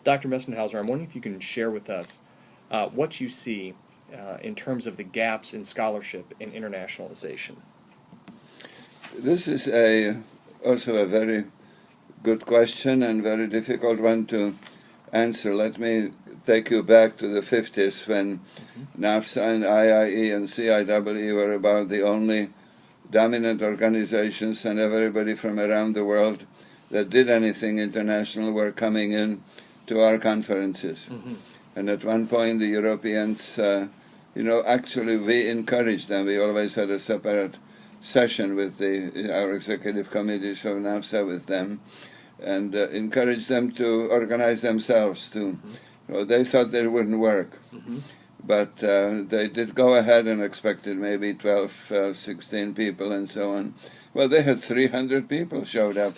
Dr. Mestenhauser, I'm wondering if you can share with us what you see in terms of the gaps in scholarship and internationalization. This is also a very good question and very difficult one to answer. Let me take you back to the 50s when NAFSA and IIE and CIWE were about the only dominant organizations, and everybody from around the world that did anything international were coming in to our conferences. And at one point the Europeans, actually we encouraged them. We always had a separate session with our executive committees of NAFSA with them, and encouraged them to organize themselves too. They thought it wouldn't work, but they did go ahead and expected maybe 12, 16 people and so on. Well, they had 300 people showed up.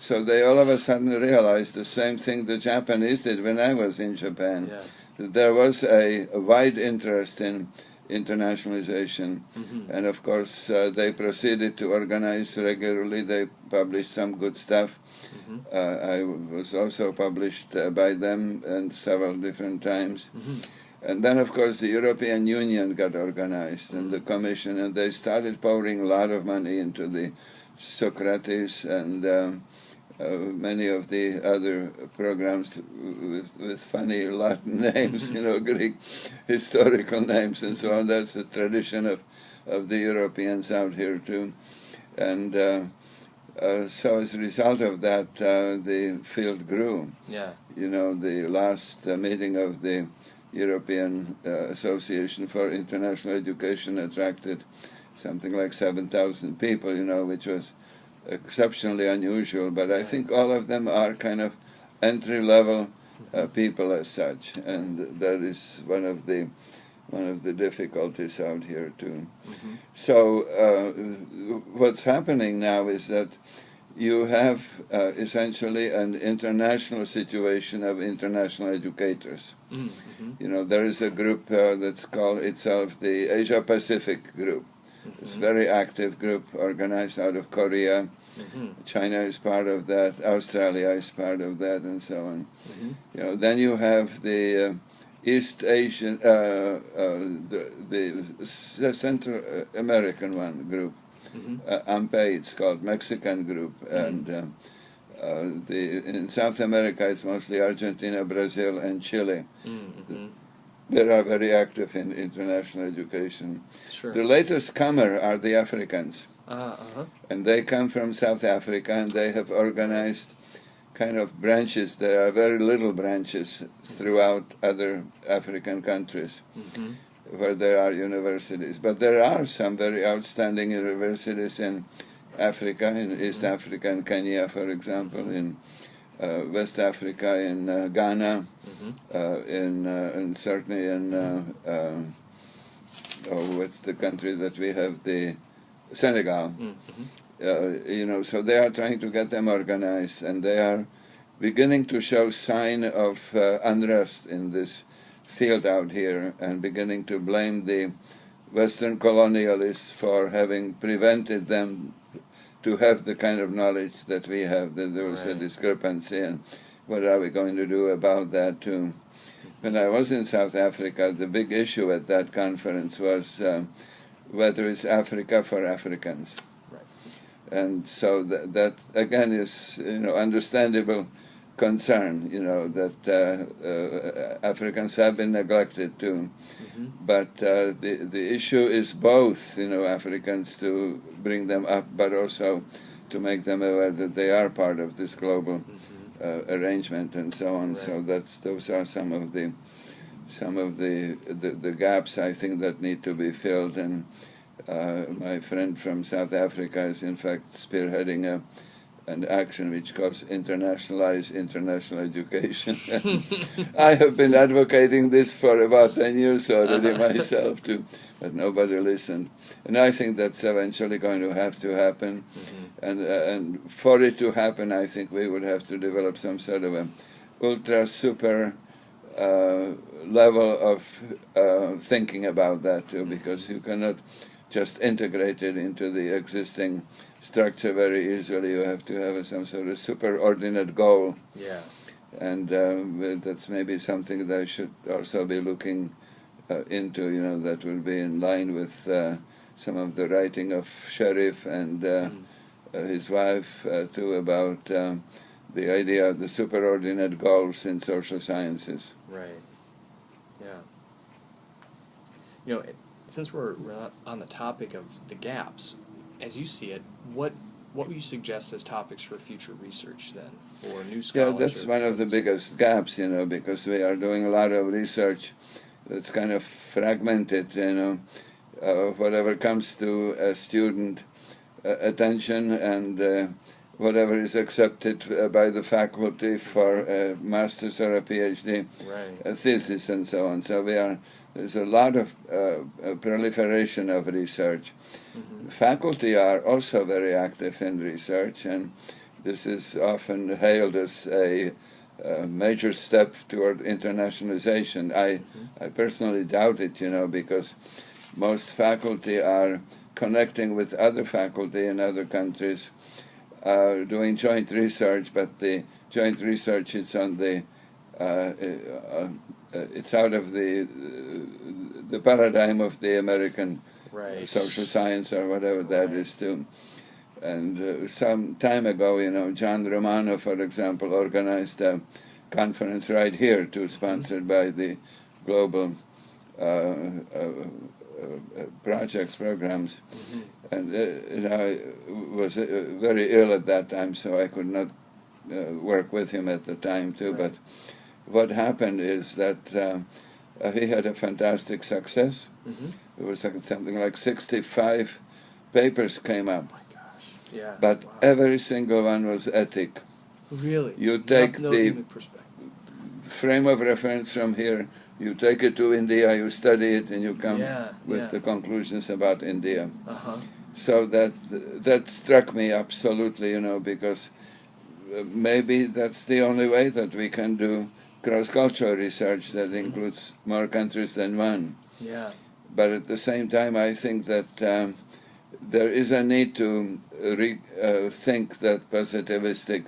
So they all of a sudden realized the same thing the Japanese did when I was in Japan. Yeah. That there was a wide interest in internationalization. And of course, they proceeded to organize regularly. They published some good stuff. I was also published by them and several different times. And then, of course, the European Union got organized and the Commission, and they started pouring a lot of money into the Socrates and many of the other programs with funny Latin names, Greek historical names and so on. That's the tradition of the Europeans out here too. And so as a result of that, the field grew. Yeah. The last meeting of the European Association for International Education attracted something like 7,000 people, which was exceptionally unusual, but I think all of them are kind of entry-level people as such, and that is one of the difficulties out here too. So what's happening now is that you have essentially an international situation of international educators. There is a group that's called itself the Asia Pacific Group. It's a very active group organized out of Korea. China is part of that, Australia is part of that, and so on. Then you have the East Asian, the Central American one group, AMPE, it's called, Mexican group, and in South America it's mostly Argentina, Brazil, and Chile. They are very active in international education. Sure. The latest comer are the Africans. And they come from South Africa, and they have organized kind of branches. There are very little branches throughout other African countries where there are universities. But there are some very outstanding universities in Africa, in East Africa, in Kenya, for example, in West Africa, in Ghana, and certainly in, what's the country that we have, the Senegal. So they are trying to get them organized, and they are beginning to show sign of unrest in this field out here, and beginning to blame the Western colonialists for having prevented them to have the kind of knowledge that we have, that there was a discrepancy, and what are we going to do about that too? When I was in South Africa, the big issue at that conference was whether it's Africa for Africans. And so that again is, understandable concern, that Africans have been neglected too. But the issue is both, Africans to bring them up, but also to make them aware that they are part of this global arrangement and so on. So those are some of the gaps I think that need to be filled. And my friend from South Africa is in fact spearheading an action which calls Internationalize International Education. I have been advocating this for about 10 years already myself too, but nobody listened. And I think that's eventually going to have to happen. And for it to happen, I think we would have to develop some sort of an ultra super level of thinking about that too, because you cannot just integrate it into the existing structure very easily. You have to have some sort of superordinate goal. Yeah. And that's maybe something that I should also be looking into, that will be in line with some of the writing of Sharif and his wife, too, about the idea of the superordinate goals in social sciences. Right. Yeah. Since we're on the topic of the gaps, as you see it, what would you suggest as topics for future research then, for new scholars? Yeah, that's one of the biggest gaps, because we are doing a lot of research that's kind of fragmented, whatever comes to a student attention and whatever is accepted by the faculty for a master's or a PhD a thesis and so on. So there's a lot of proliferation of research. Faculty are also very active in research, and this is often hailed as a major step toward internationalization. I personally doubt it, because most faculty are connecting with other faculty in other countries, doing joint research, but the joint research is on the it's out of the paradigm of the American social science or whatever that is too. And some time ago, John Romano, for example, organized a conference right here, too, sponsored by the global programs. And I was very ill at that time, so I could not work with him at the time, too. But what happened is that he had a fantastic success. It was something like 65 papers came up. Yeah. But every single one was ethic. Really? You take the frame of reference from here, you take it to India, you study it, and you come with the conclusions about India. So that struck me absolutely, because maybe that's the only way that we can do cross-cultural research that includes more countries than one. Yeah. But at the same time, I think that there is a need to think that positivistic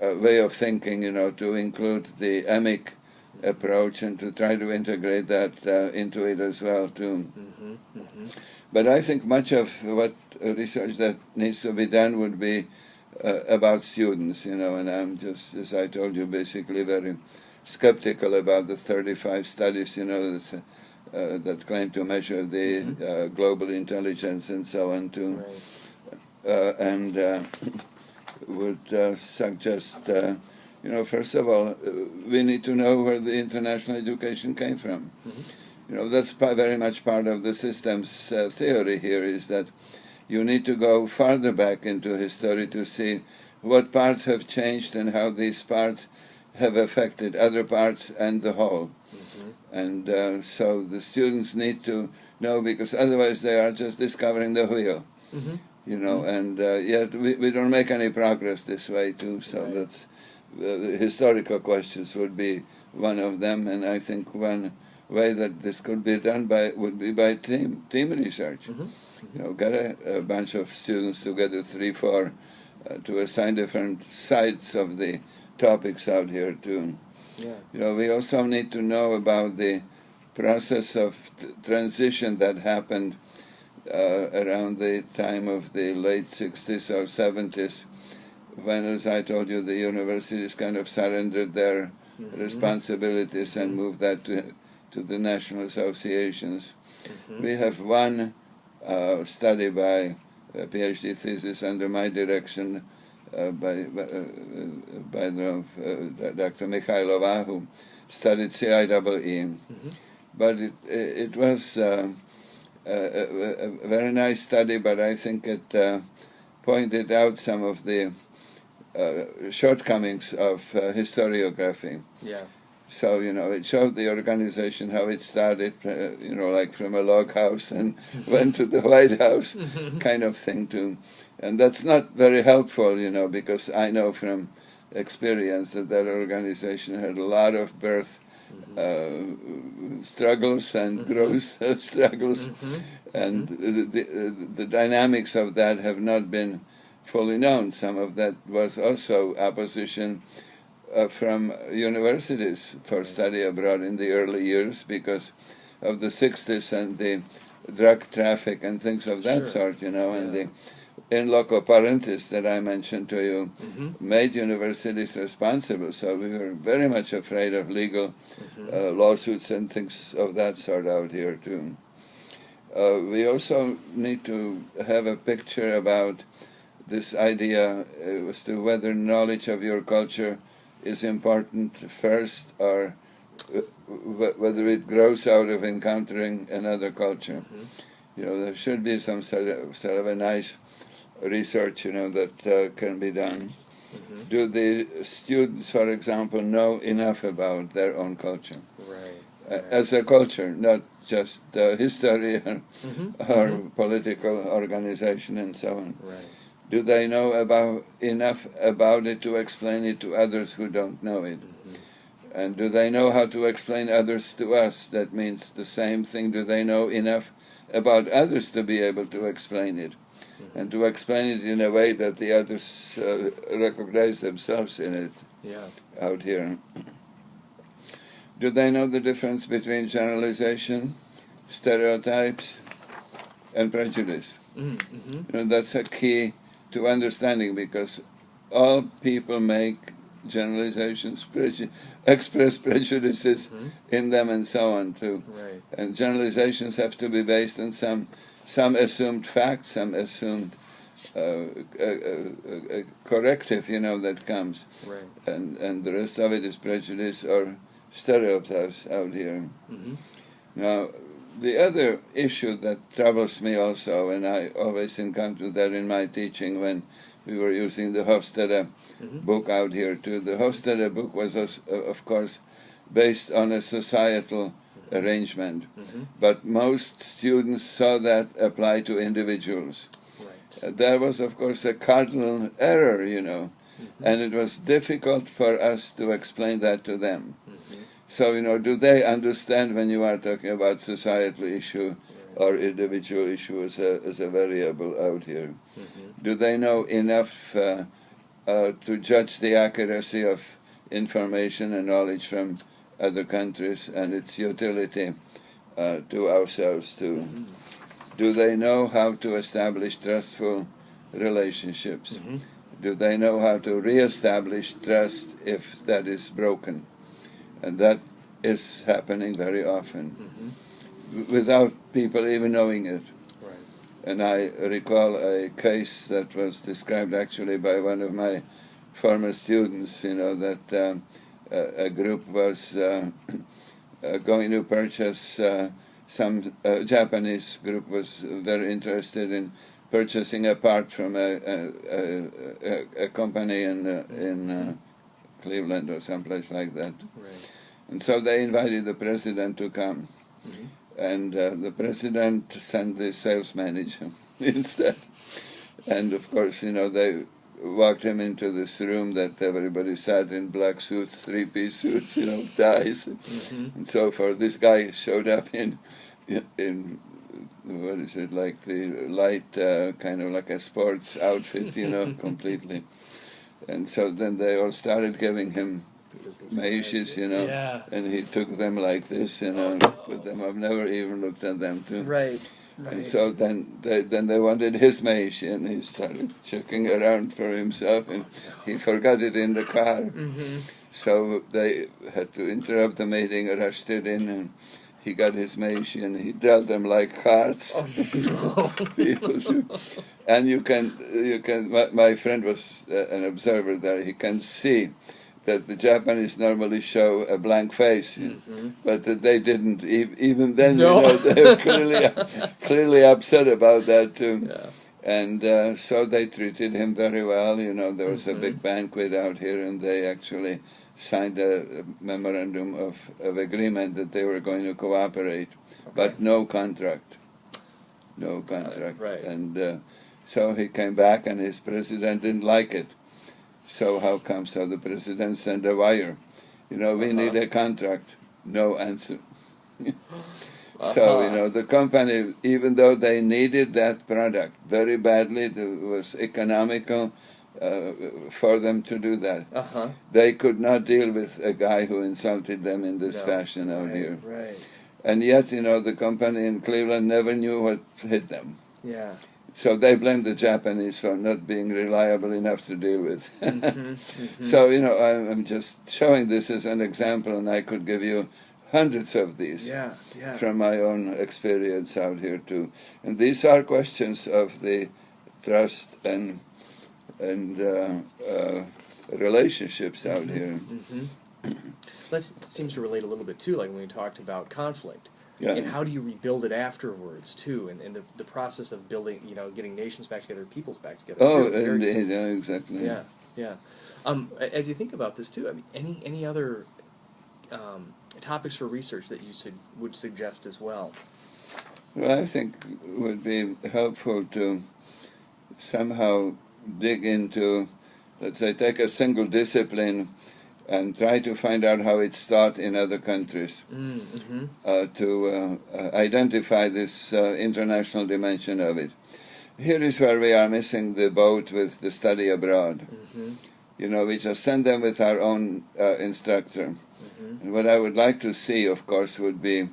way of thinking, to include the emic approach and to try to integrate that into it as well, too. But I think much of what research that needs to be done would be about students, and I'm just, as I told you, basically very skeptical about the 35 studies, that claim to measure the global intelligence and so on, too. And would suggest, first of all, we need to know where the international education came from. That's very much part of the systems theory here, is that you need to go farther back into history to see what parts have changed and how these parts have affected other parts and the whole. And so the students need to know, because otherwise they are just discovering the wheel, and yet we don't make any progress this way, too. So that's the historical questions would be one of them, and I think one way that this could be done would be by team research. Get a bunch of students together, 3, 4, to assign different sides of the topics out here, too. We also need to know about the process of transition that happened around the time of the late 60s or 70s, when, as I told you, the universities kind of surrendered their responsibilities and moved that to the national associations. We have one study by a PhD thesis under my direction by Dr. Mikhailova, who studied CIEE. But it was a very nice study, but I think it pointed out some of the shortcomings of historiography. So, it showed the organization, how it started, like from a log house and went to the White House kind of thing, too. And that's not very helpful, because I know from experience that organization had a lot of birth struggles and growth struggles. And the dynamics of that have not been fully known. Some of that was also opposition from universities for study abroad in the early years because of the 60s and the drug traffic and things of that sort, and the in loco parentis that I mentioned to you made universities responsible. So we were very much afraid of legal lawsuits and things of that sort out here too. We also need to have a picture about this idea as to whether knowledge of your culture is important first or whether it grows out of encountering another culture. There should be some sort of a nice research, that can be done. Do the students, for example, know enough about their own culture? As a culture, not just history or political organization and so on. Do they know enough about it to explain it to others who don't know it? And do they know how to explain others to us? That means the same thing. Do they know enough about others to be able to explain it? And to explain it in a way that the others recognize themselves in it out here. Do they know the difference between generalization, stereotypes, and prejudice? That's a key to understanding, because all people make generalizations, express prejudices in them and so on too. And generalizations have to be based on some assumed facts, some assumed corrective, that comes. And the rest of it is prejudice or stereotypes out here. Now, the other issue that troubles me also, and I always encounter that in my teaching when we were using the Hofstede book out here too. The Hofstede book was, of course, based on a societal arrangement, but most students saw that apply to individuals. That was, of course, a cardinal error, and it was difficult for us to explain that to them. So, do they understand when you are talking about societal issue or individual issue as a variable out here? Do they know enough to judge the accuracy of information and knowledge from other countries and its utility to ourselves too? Do they know how to establish trustful relationships? Do they know how to reestablish trust if that is broken? And that is happening very often without people even knowing it. And I recall a case that was described actually by one of my former students, that a group was going to purchase some Japanese group was very interested in purchasing a part from a company in Cleveland or someplace like that. And so they invited the president to come. And the president sent the sales manager instead. And of course, they walked him into this room that everybody sat in black suits, three-piece suits, ties, and so forth. This guy showed up in what is it, like the light, kind of like a sports outfit, completely. And so then they all started giving him meishes, and he took them like this, with them. I've never even looked at them too. And so then they wanted his meish, and he started checking around for himself, and he forgot it in the car. So they had to interrupt the meeting, rushed it in, and he got his meish, and he dealt them like cards. People do. And you can. My friend was an observer there. He can see that the Japanese normally show a blank face, but that they didn't. Even then, they were clearly upset about that too. And so they treated him very well. There was a big banquet out here, and they actually signed a memorandum of agreement that they were going to cooperate, but no contract. No contract. And so he came back, and his president didn't like it. So how come? So the president sent a wire. We need a contract. No answer. So, the company, even though they needed that product very badly, it was economical, for them to do that. Uh-huh. They could not deal with a guy who insulted them in this fashion out here. Right. And yet, the company in Cleveland never knew what hit them. Yeah. So they blamed the Japanese for not being reliable enough to deal with. Mm-hmm. So, I'm just showing this as an example, and I could give you hundreds of these from my own experience out here too. And these are questions of the trust and relationships out here. That seems to relate a little bit too, like when we talked about conflict. Yeah. And how do you rebuild it afterwards too, and the process of building, getting nations back together, peoples back together. Oh, too. indeed, yeah, exactly. Yeah. As you think about this too, I mean, any other topics for research that you would suggest as well? Well, I think it would be helpful to somehow dig into, let's say, take a single discipline and try to find out how it's taught in other countries, to identify this international dimension of it. Here is where we are missing the boat with the study abroad. We just send them with our own instructor. And what I would like to see, of course, would be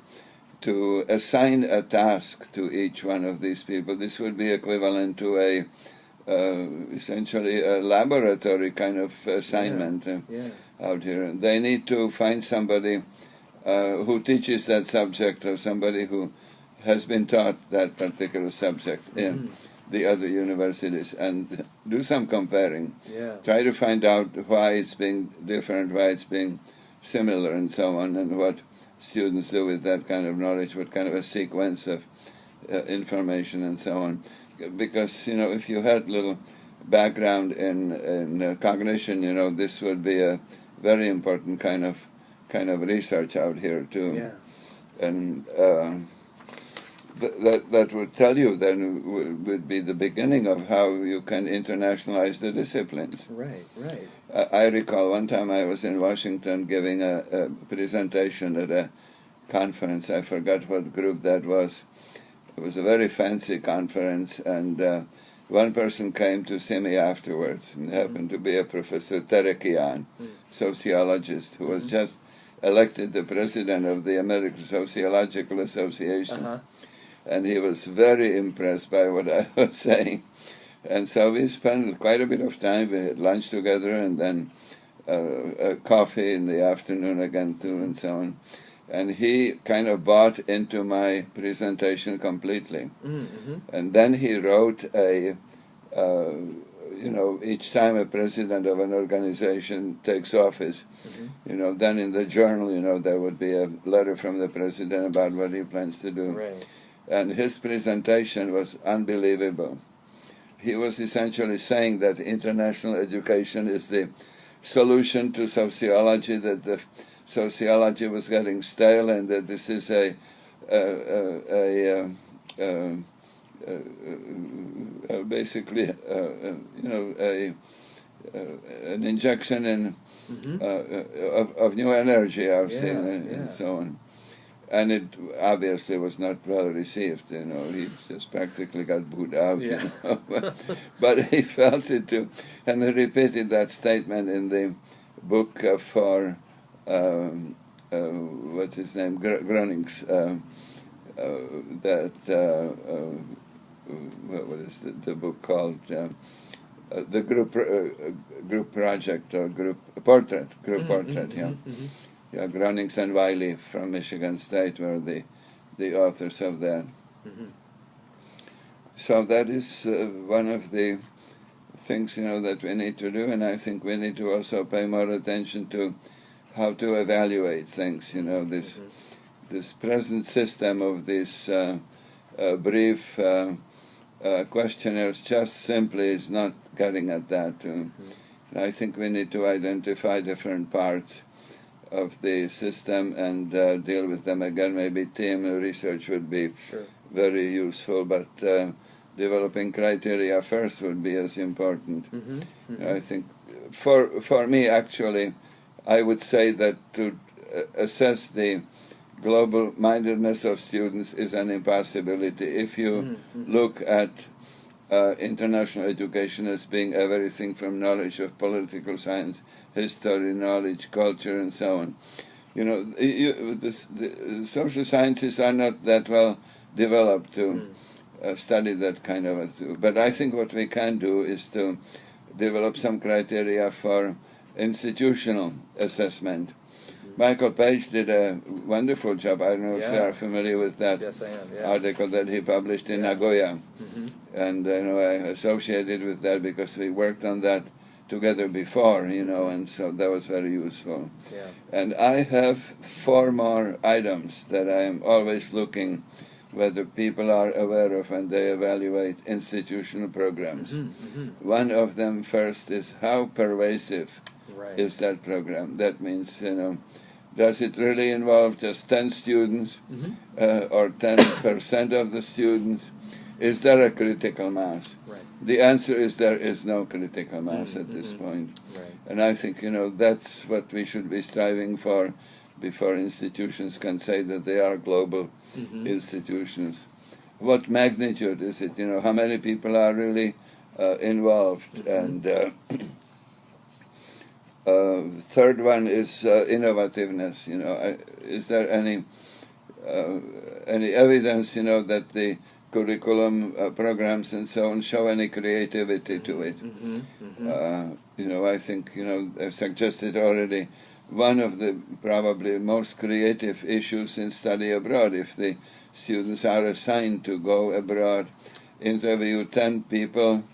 to assign a task to each one of these people. This would be equivalent to essentially a laboratory kind of assignment out here. And they need to find somebody who teaches that subject, or somebody who has been taught that particular subject in the other universities, and do some comparing. Try to find out why it's being different, why it's being similar, and so on, and what students do with that kind of knowledge, what kind of a sequence of information, and so on. Because, if you had little background in cognition, this would be a very important kind of research out here too. And that would tell you then would be the beginning of how you can internationalize the disciplines. Right. I recall one time I was in Washington giving a presentation at a conference. I forgot what group that was. It was a very fancy conference, and one person came to see me afterwards. It happened to be a Professor Terekian, sociologist, who was just elected the president of the American Sociological Association. And he was very impressed by what I was saying. And so we spent quite a bit of time. We had lunch together, and then coffee in the afternoon again too, and so on. And he kind of bought into my presentation completely. And then he wrote each time a president of an organization takes office, then in the journal, there would be a letter from the president about what he plans to do. Right. And his presentation was unbelievable. He was essentially saying that international education is the solution to sociology, that the sociology was getting stale, and that this is basically an injection in of new energy, I was saying, and so on. And it obviously was not well received, he just practically got booed out, But he felt it too. And he repeated that statement in the book for, what's his name, Groning's, what is the book called? The group project, or group portrait, Yeah, Gronings and Wiley from Michigan State were the authors of that. So that is one of the things, that we need to do, and I think we need to also pay more attention to how to evaluate things. This present system of these brief questionnaires just simply is not getting at that. I think we need to identify different parts of the system and deal with them again. Maybe team research would be very useful, but developing criteria first would be as important. I think for me, actually, I would say that to assess the global mindedness of students is an impossibility. If you look at international education as being everything from knowledge of political science, history, knowledge, culture, and so on. You know, the social sciences are not that well developed to study that kind of a thing. But I think what we can do is to develop some criteria for institutional assessment. Michael Page did a wonderful job. I don't know if you are familiar with that. Yes, I am. Article that he published in Nagoya. And I associated with that because we worked on that together before, and so that was very useful. Yeah. And I have 4 more items that I am always looking whether people are aware of when they evaluate institutional programs. One of them first is how pervasive is that program. That means, does it really involve just 10 students or 10% of the students? Is there a critical mass? Right. The answer is there is no critical mass at this point. Right. And I think, that's what we should be striving for before institutions can say that they are global institutions. What magnitude is it? How many people are really involved? And third one is innovativeness. Is there any evidence, that the curriculum programs and so on show any creativity to it? I think, I've suggested already one of the probably most creative issues in study abroad. If the students are assigned to go abroad, interview 10 people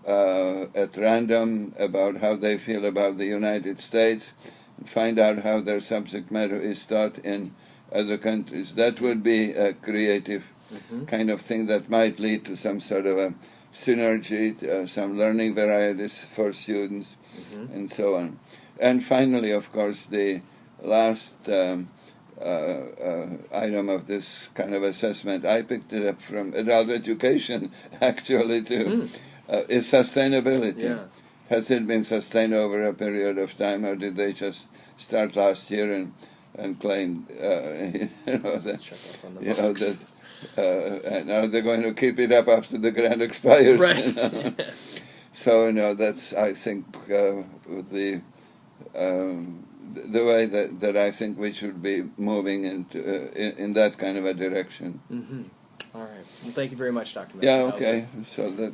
at random about how they feel about the United States, and find out how their subject matter is taught in other countries. That would be a creative kind of thing that might lead to some sort of a synergy, some learning varieties for students, and so on. And finally, of course, the last item of this kind of assessment, I picked it up from adult education, actually, too, is sustainability. Yeah. Has it been sustained over a period of time, or did they just start last year and claim, and now they're going to keep it up after the grant expires? Right. So, that's, I think, the way that I think we should be moving in that kind of a direction. All right. Well, thank you very much, Dr. Mestenhauser. Yeah, okay. So that